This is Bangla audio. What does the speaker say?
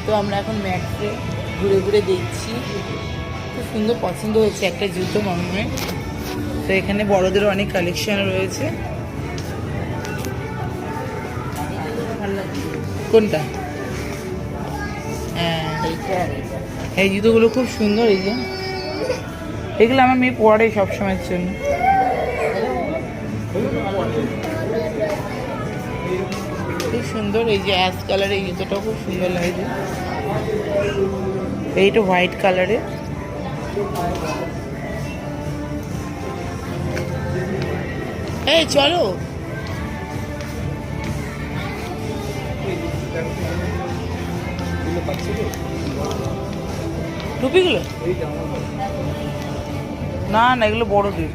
তো আমরা এখন ম্যাক্সে ঘুরে ঘুরে দেখছি, খুব সুন্দর পছন্দ হয়েছে একটা জুতো মামামের। তো এখানে বড়দেরও অনেক কালেকশন রয়েছে। কোনটা? হ্যাঁ, এই জুতোগুলো খুব সুন্দর। এই যে এগুলো আমার মেয়ে পরে সবসময়ের জন্য। খুব সুন্দর, এই যে অ্যাশ কালার, এই জুতোটাও খুব সুন্দর লাগছে। এইটা হোয়াইট কালারে। এই চলো, টুপিগুলো না না, এগুলো বড়দের।